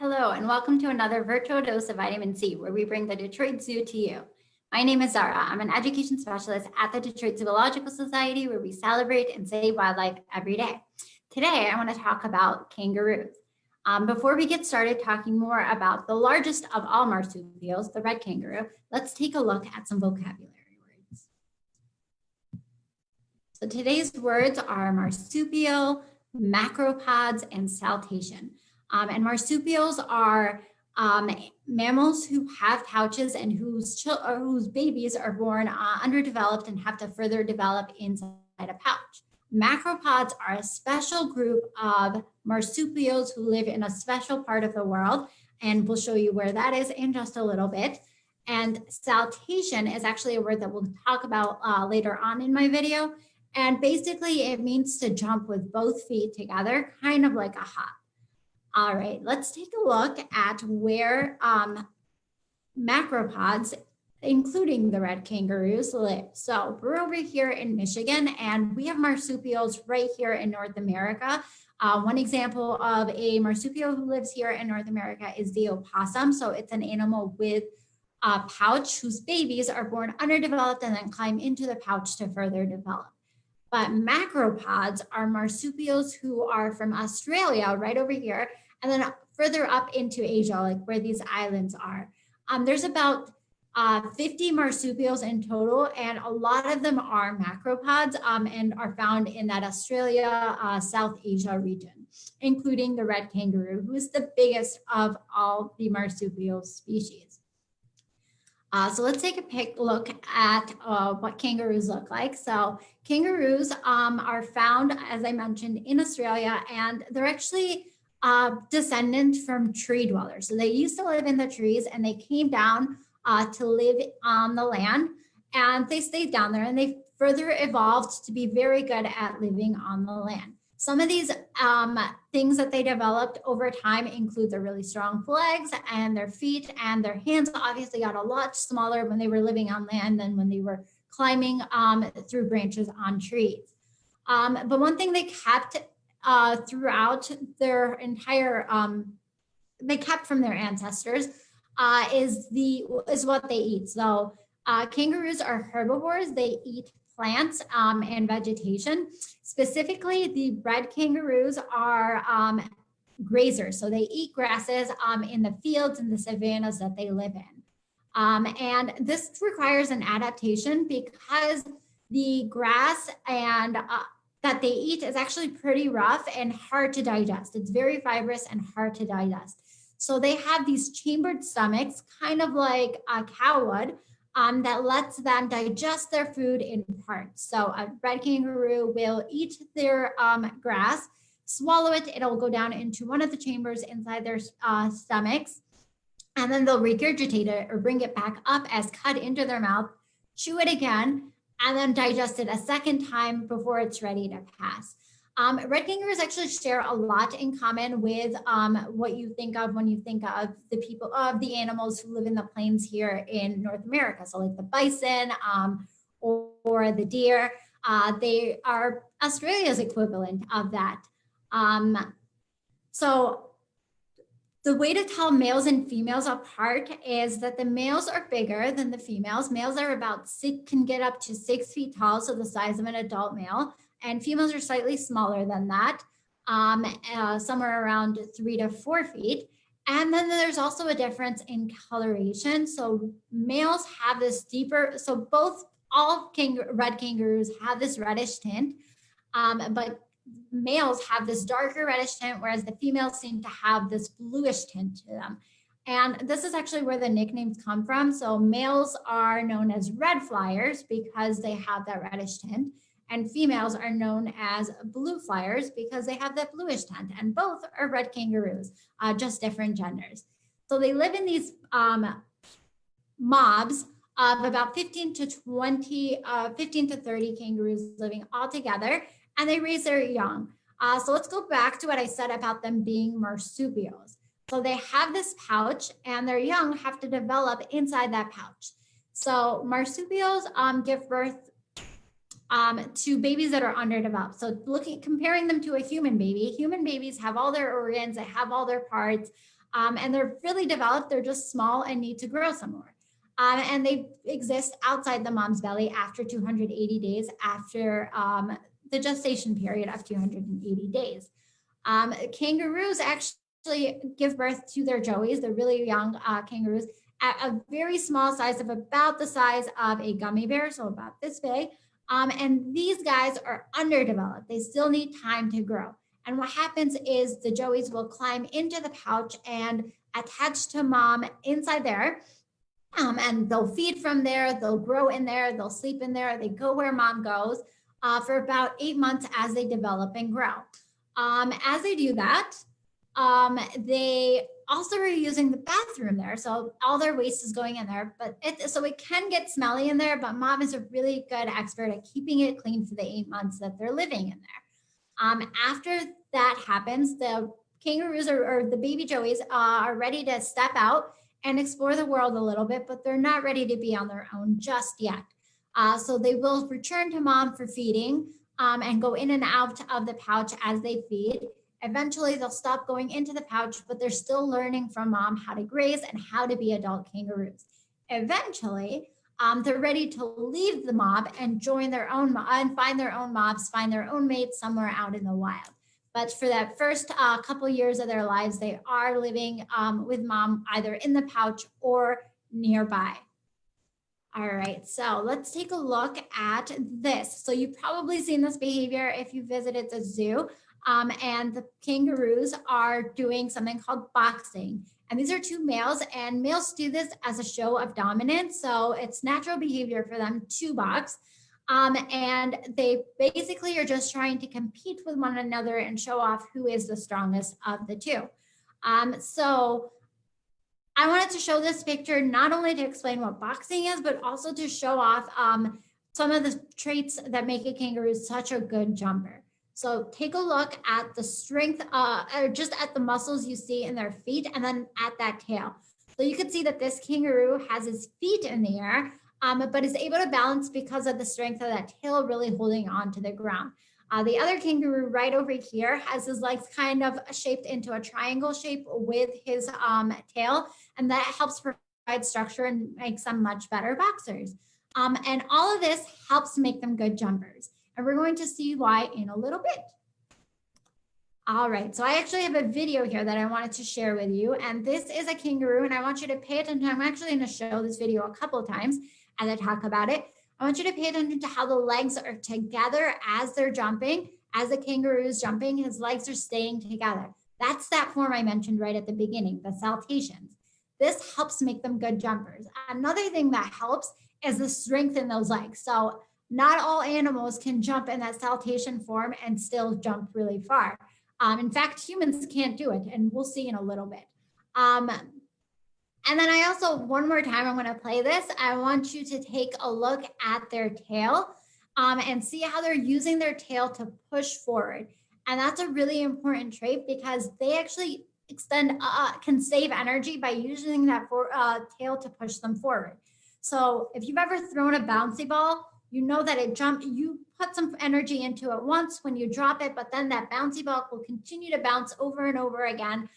Hello, and welcome to another virtual dose of vitamin C, where we bring the Detroit Zoo to you. My name is Zahraa. I'm an education specialist at the Detroit Zoological Society, where we celebrate and save wildlife every day. Today, I want to talk about kangaroos. Before we get started talking more about the largest of all marsupials, the red kangaroo, let's take a look at some vocabulary words. So today's words are marsupial, macropods, and saltation. And marsupials are mammals who have pouches and whose babies are born underdeveloped and have to further develop inside a pouch. Macropods are a special group of marsupials who live in a special part of the world, and we'll show you where that is in just a little bit. And saltation is actually a word that we'll talk about later on in my video. And basically it means to jump with both feet together, kind of like a hop. All right, let's take a look at where macropods, including the red kangaroos, live. So we're over here in Michigan, and we have marsupials right here in North America. One example of a marsupial who lives here in North America is the opossum. So it's an animal with a pouch whose babies are born underdeveloped and then climb into the pouch to further develop. But macropods are marsupials who are from Australia, right over here, and then further up into Asia, like where these islands are. There's about 50 marsupials in total, and a lot of them are macropods and are found in that Australia, South Asia region, including the red kangaroo, who is the biggest of all the marsupial species. So let's take a look at what kangaroos look like. So kangaroos are found, as I mentioned, in Australia, and they're actually descendant from tree dwellers. So they used to live in the trees, and they came down to live on the land, and they stayed down there, and they further evolved to be very good at living on the land. Some of these things that they developed over time include their really strong legs and their feet, and their hands obviously got a lot smaller when they were living on land than when they were climbing through branches on trees. But one thing they kept throughout their entire, they kept from their ancestors is what they eat. So kangaroos are herbivores. They eat plants and vegetation. Specifically, the red kangaroos are grazers. So they eat grasses in the fields and the savannas that they live in. And this requires an adaptation because the grass and that they eat is actually pretty rough and hard to digest. It's very fibrous and hard to digest. So they have these chambered stomachs, kind of like a cow would, that lets them digest their food in parts. So a red kangaroo will eat their grass, swallow it, it'll go down into one of the chambers inside their stomachs, and then they'll regurgitate it or bring it back up as cut into their mouth, chew it again, and then digest it a second time before it's ready to pass. Red kangaroos actually share a lot in common with what you think of when you think of the animals who live in the plains here in North America. So like the bison or the deer, they are Australia's equivalent of that. So the way to tell males and females apart is that the males are bigger than the females. Males are can get up to 6 feet tall, so the size of an adult male. And females are slightly smaller than that, somewhere around 3 to 4 feet. And then there's also a difference in coloration. So males have this deeper, so all red kangaroos have this reddish tint, but males have this darker reddish tint, whereas the females seem to have this bluish tint to them. And this is actually where the nicknames come from. So males are known as red flyers because they have that reddish tint, and females are known as blue flyers because they have that bluish tint, and both are red kangaroos, just different genders. So they live in these mobs of about 15 to 30 kangaroos living all together, and they raise their young. So let's go back to what I said about them being marsupials. So they have this pouch, and their young have to develop inside that pouch. So marsupials give birth to babies that are underdeveloped. So comparing them to a human baby, human babies have all their organs, they have all their parts, And they're really developed. They're just small and need to grow some more. And they exist outside the mom's belly after 280 days after the gestation period of 280 days. Kangaroos actually give birth to their joeys, the really young kangaroos, at a very small size of about the size of a gummy bear, so about this big. And these guys are underdeveloped. They still need time to grow. And what happens is the joeys will climb into the pouch and attach to mom inside there. And they'll feed from there, they'll grow in there, they'll sleep in there, they go where mom goes for about 8 months as they develop and grow. As they do that, they also are using the bathroom there. So all their waste is going in there, but so it can get smelly in there, but mom is a really good expert at keeping it clean for the 8 months that they're living in there. After that happens, the kangaroos or the baby joeys are ready to step out and explore the world a little bit, but they're not ready to be on their own just yet. So they will return to mom for feeding and go in and out of the pouch as they feed. Eventually, they'll stop going into the pouch, but they're still learning from mom how to graze and how to be adult kangaroos. Eventually, they're ready to leave the mob and join their own and find their own mobs, find their own mates somewhere out in the wild. But for that first couple years of their lives, they are living with mom either in the pouch or nearby. All right, so let's take a look at this. So you've probably seen this behavior if you visited the zoo. And the kangaroos are doing something called boxing. And these are two males, and males do this as a show of dominance. So it's natural behavior for them to box. And they basically are just trying to compete with one another and show off who is the strongest of the two. So I wanted to show this picture not only to explain what boxing is, but also to show off some of the traits that make a kangaroo such a good jumper. So take a look at the strength, or just at the muscles you see in their feet, and then at that tail. So you can see that this kangaroo has his feet in the air, but is able to balance because of the strength of that tail really holding on to the ground. The other kangaroo right over here has his legs kind of shaped into a triangle shape with his tail, and that helps provide structure and makes them much better boxers. And all of this helps make them good jumpers. And we're going to see why in a little bit. All right, so I actually have a video here that I wanted to share with you. And this is a kangaroo, and I want you to pay attention. I'm actually going to show this video a couple of times as I talk about it. I want you to pay attention to how the legs are together as they're jumping. As the kangaroo is jumping, his legs are staying together. That's that form I mentioned right at the beginning, the saltations. This helps make them good jumpers. Another thing that helps is the strength in those legs. So not all animals can jump in that saltation form and still jump really far. In fact, humans can't do it, and we'll see in a little bit. And then I also, one more time, I'm going to play this. I want you to take a look at their tail and see how they're using their tail to push forward. And that's a really important trait because they actually can save energy by using that tail to push them forward. So if you've ever thrown a bouncy ball, you know that you put some energy into it once when you drop it, but then that bouncy ball will continue to bounce over and over again,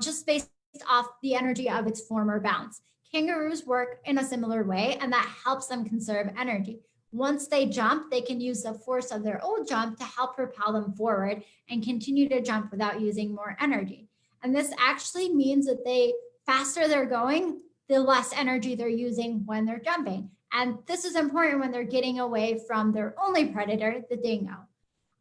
just based off the energy of its former bounce. Kangaroos work in a similar way, and that helps them conserve energy. Once they jump, they can use the force of their old jump to help propel them forward and continue to jump without using more energy. And this actually means that the faster they're going, the less energy they're using when they're jumping. And this is important when they're getting away from their only predator, the dingo.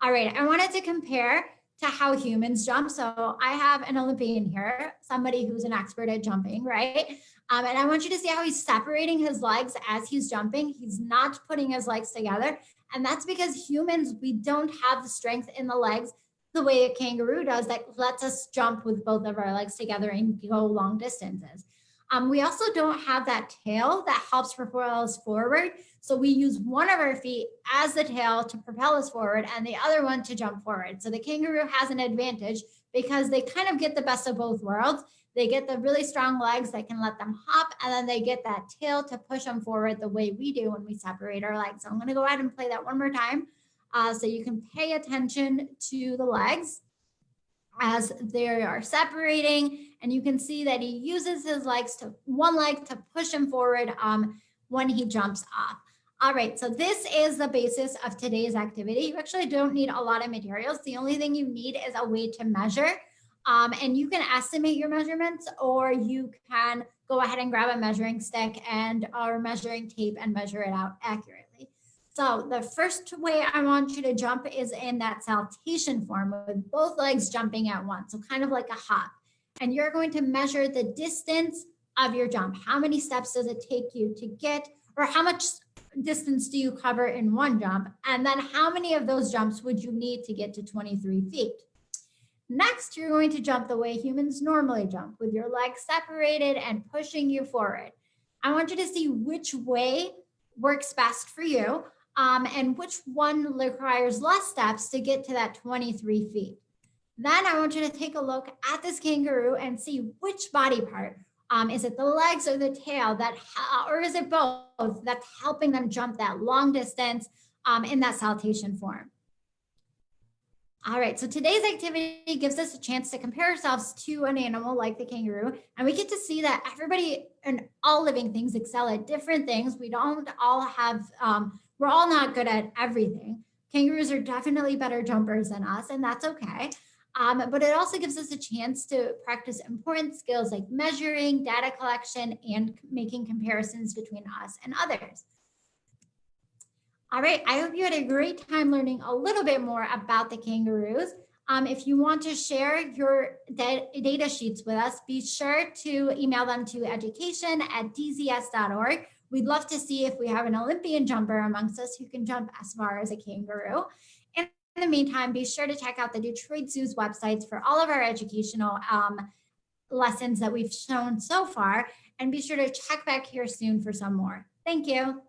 All right, I wanted to compare to how humans jump. So I have an Olympian here, somebody who's an expert at jumping, right? And I want you to see how he's separating his legs as he's jumping. He's not putting his legs together. And that's because humans, we don't have the strength in the legs the way a kangaroo does that lets us jump with both of our legs together and go long distances. We also don't have that tail that helps propel us forward. So we use one of our feet as the tail to propel us forward and the other one to jump forward. So the kangaroo has an advantage because they kind of get the best of both worlds. They get the really strong legs that can let them hop, and then they get that tail to push them forward the way we do when we separate our legs. So I'm going to go ahead and play that one more time so you can pay attention to the legs. as they are separating. And you can see that he uses his one leg to push him forward when he jumps off. All right, so this is the basis of today's activity. You actually don't need a lot of materials. The only thing you need is a way to measure. And you can estimate your measurements, or you can go ahead and grab a measuring stick and or measuring tape and measure it out accurately. So the first way I want you to jump is in that saltation form with both legs jumping at once. So kind of like a hop. And you're going to measure the distance of your jump. How many steps does it take you to get, or how much distance do you cover in one jump? And then how many of those jumps would you need to get to 23 feet? Next, you're going to jump the way humans normally jump, with your legs separated and pushing you forward. I want you to see which way works best for you and which one requires less steps to get to that 23 feet. Then I want you to take a look at this kangaroo and see which body part. Is it the legs or the tail or is it both that's helping them jump that long distance in that saltation form? All right, so today's activity gives us a chance to compare ourselves to an animal like the kangaroo, and we get to see that everybody and all living things excel at different things. We don't all have, we're all not good at everything. Kangaroos are definitely better jumpers than us, and that's okay. But it also gives us a chance to practice important skills like measuring, data collection, and making comparisons between us and others. All right, I hope you had a great time learning a little bit more about the kangaroos. If you want to share your data sheets with us, be sure to email them to education@dzs.org. We'd love to see if we have an Olympian jumper amongst us who can jump as far as a kangaroo. In the meantime, be sure to check out the Detroit Zoo's websites for all of our educational lessons that we've shown so far, and be sure to check back here soon for some more. Thank you.